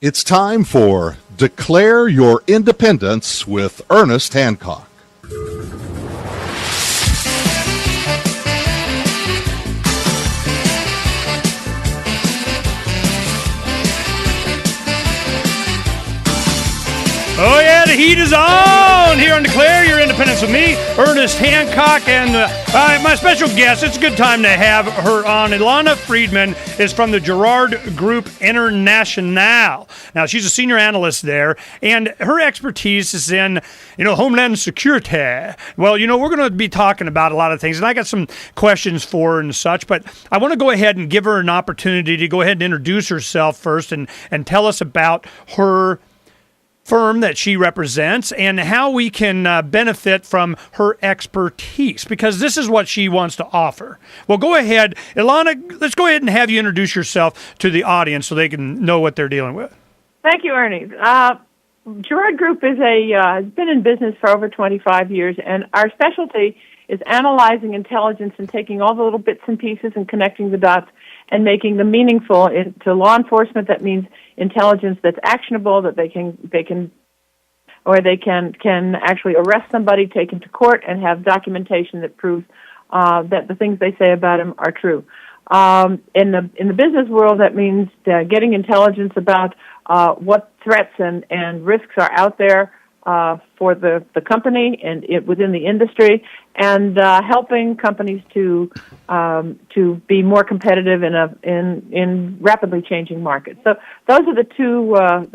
It's time for Declare Your Independence with Ernest Hancock. Oh yeah, the heat is on here on Declare Your Independence with me, Ernest Hancock, and my special guest. It's a good time to have her on. Ilana Friedman is from the Girard Group International. Now, she's a senior analyst there, and her expertise is in, Homeland Security. Well, we're going to be talking about a lot of things, and I got some questions for her and such, but I want to go ahead and give her an opportunity to go ahead and introduce herself first and tell us about her firm that she represents and how we can benefit from her expertise, because this is what she wants to offer. Well, go ahead, Ilana, let's go ahead and have you introduce yourself to the audience so they can know what they're dealing with. Thank you, Ernie. Girard Group is has been in business for over 25 years, and our specialty is analyzing intelligence and taking all the little bits and pieces and connecting the dots and making them meaningful to law enforcement. That means intelligence that's actionable, that they can actually arrest somebody, take him to court, and have documentation that proves that the things they say about him are true. In the business world, that means getting intelligence about what threats and risks are out there for the company and within the industry, and helping companies to be more competitive in rapidly changing markets. So those are the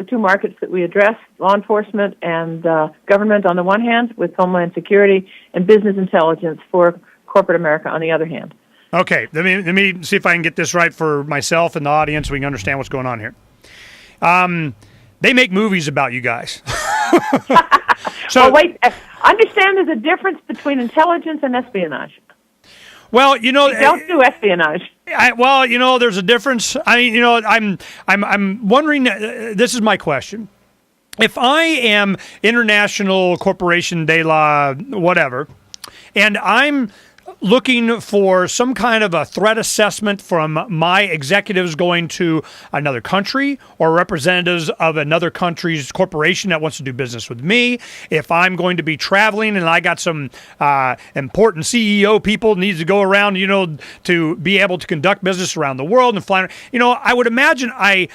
two markets that we address: law enforcement and government on the one hand, with Homeland Security, and business intelligence for corporate America on the other hand. Okay, let me see if I can get this right for myself and the audience so we can understand what's going on here. They make movies about you guys. So wait, understand there's a difference between intelligence and espionage. Well, we don't do espionage. There's a difference. I'm wondering. This is my question. If I am International Corporation de la whatever, and I'm looking for some kind of a threat assessment from my executives going to another country or representatives of another country's corporation that wants to do business with me. If I'm going to be traveling and I got some important CEO people needs to go around, to be able to conduct business around the world and fly, I would imagine I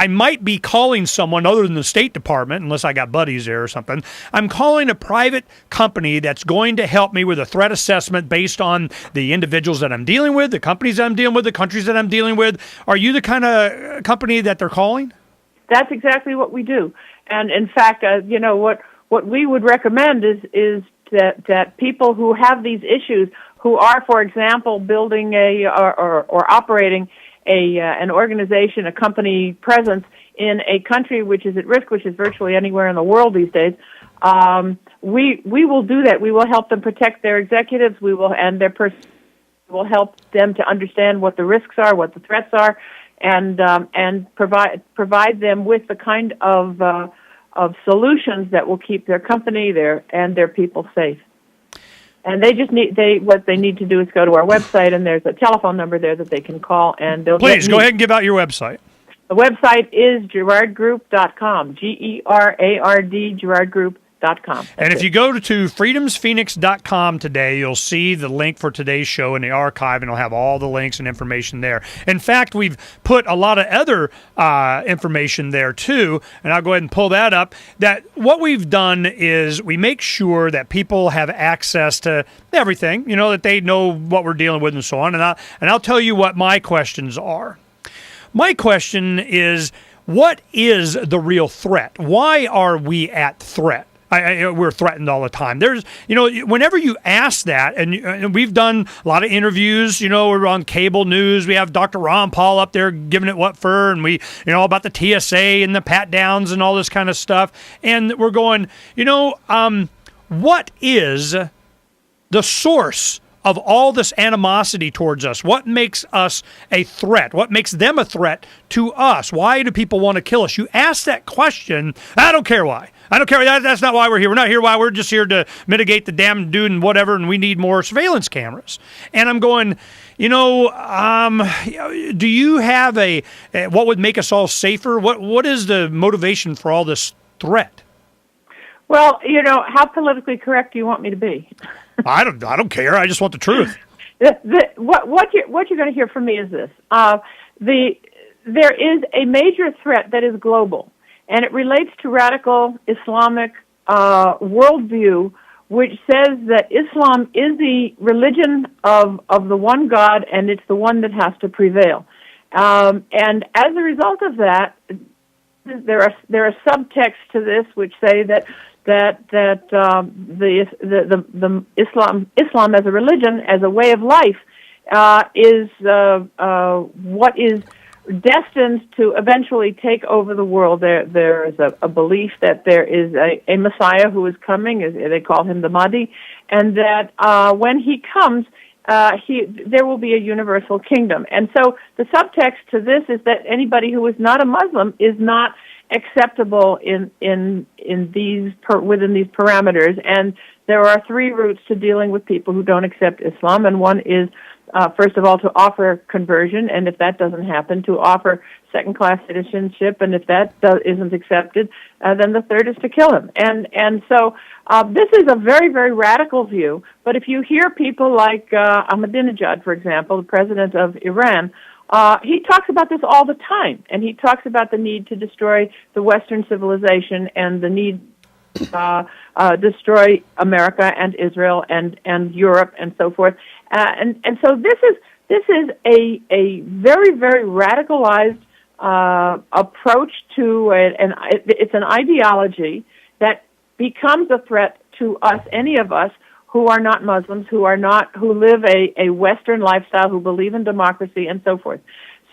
might be calling someone other than the State Department, unless I got buddies there or something. I'm calling a private company that's going to help me with a threat assessment based on the individuals that I'm dealing with, the companies that I'm dealing with, the countries that I'm dealing with. Are you the kind of company that they're calling? That's exactly what we do. And in fact, what we would recommend is that people who have these issues, who are, for example, building or operating an organization, a company presence in a country which is at risk, which is virtually anywhere in the world these days, we will do that. We will help them protect their executives. We will, and their will help them to understand what the risks are, what the threats are, and provide them with the kind of solutions that will keep their company and their people safe. And what they need to do is go to our website, and there's a telephone number there that they can call, and they'll Please go ahead and give out your website. The website is girardgroup.com, Gerard, girardgroup.com. And if you go to freedomsphoenix.com today, you'll see the link for today's show in the archive, and it'll have all the links and information there. In fact, we've put a lot of other information there too, and I'll go ahead and pull that up. That what we've done is we make sure that people have access to everything, that they know what we're dealing with and so on. And I'll tell you what my questions are. My question is, what is the real threat? Why are we at threat? We're threatened all the time. There's, whenever you ask that, and we've done a lot of interviews, we're on cable news. We have Dr. Ron Paul up there giving it what for, and we, about the TSA and the pat downs and all this kind of stuff. And we're going, what is the source of all this animosity towards us? What makes us a threat? What makes them a threat to us? Why do people want to kill us? You ask that question. I don't care why. I don't care. That's not why we're here. We're not here why. We're just here to mitigate the damn dude and whatever, and we need more surveillance cameras. And I'm going, do you have what would make us all safer? What is the motivation for all this threat? Well, how politically correct do you want me to be? I don't care. I just want the truth. What you're going to hear from me is this: there is a major threat that is global, and it relates to radical Islamic worldview, which says that Islam is the religion of the one God, and it's the one that has to prevail. And as a result of that, there are subtexts to this which say that the Islam as a religion, as a way of life, is what is destined to eventually take over the world. There is a belief that there is a Messiah who is coming. They call him the Mahdi, and that when he comes, there will be a universal kingdom. And so the subtext to this is that anybody who is not a Muslim is not acceptable within these parameters. And there are three routes to dealing with people who don't accept Islam, and one is first of all, to offer conversion, and if that doesn't happen, to offer second-class citizenship, and if that isn't accepted, then the third is to kill him. And so this is a very, very radical view, but if you hear people like Ahmadinejad, for example, the president of Iran, he talks about this all the time, and he talks about the need to destroy the Western civilization and the need destroy America and Israel and Europe and so forth. And so this is a very, very radicalized approach to it, and it's an ideology that becomes a threat to us, any of us who are not Muslims, who live a Western lifestyle, who believe in democracy and so forth.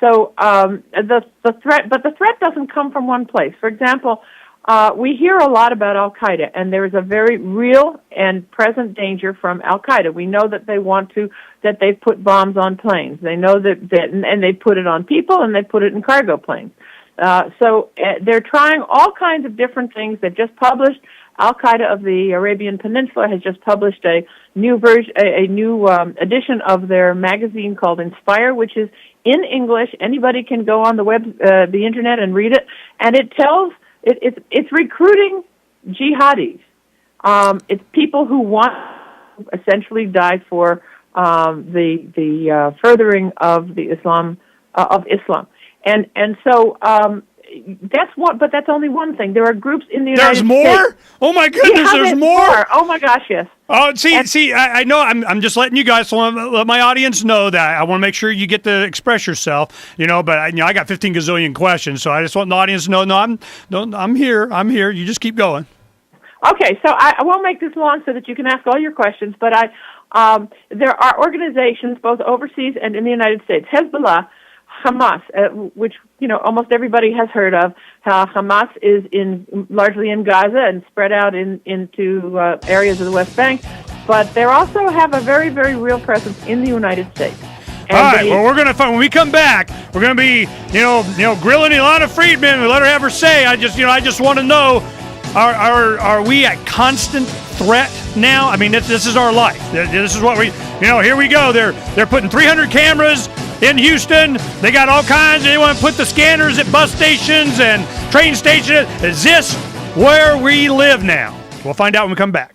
So the threat doesn't come from one place. For example, we hear a lot about Al-Qaeda, and there is a very real and present danger from Al-Qaeda. We know that they've put bombs on planes. They know and they put it on people, and they put it in cargo planes. So they're trying all kinds of different things. They've just published, Al-Qaeda of the Arabian Peninsula has just published a new edition of their magazine called Inspire, which is in English. Anybody can go on the internet and read it, and it tells. It's recruiting jihadis. It's people who want to essentially die for the furthering of the Islam of Islam, and so that's one. But that's only one thing. There are groups in the United States. There's more. Oh my goodness! There's more. Oh my gosh! Yes. Oh, see, I know. I'm just letting you guys let my audience know that I want to make sure you get to express yourself. But I got 15 gazillion questions, so I just want the audience to know. I'm here. I'm here. You just keep going. Okay, so I won't make this long so that you can ask all your questions. But there are organizations both overseas and in the United States. Hezbollah, Hamas, which almost everybody has heard of. Hamas is largely in Gaza and spread out into areas of the West Bank, but they also have a very, very real presence in the United States. And all right. Well, we're gonna find when we come back. We're gonna be grilling Ilana Friedman. We let her have her say. I just want to know. Are we at constant threat now? I mean, this is our life. This is what here we go. They're putting 300 cameras in Houston. They got all kinds. They want to put the scanners at bus stations and train stations. Is this where we live now? We'll find out when we come back.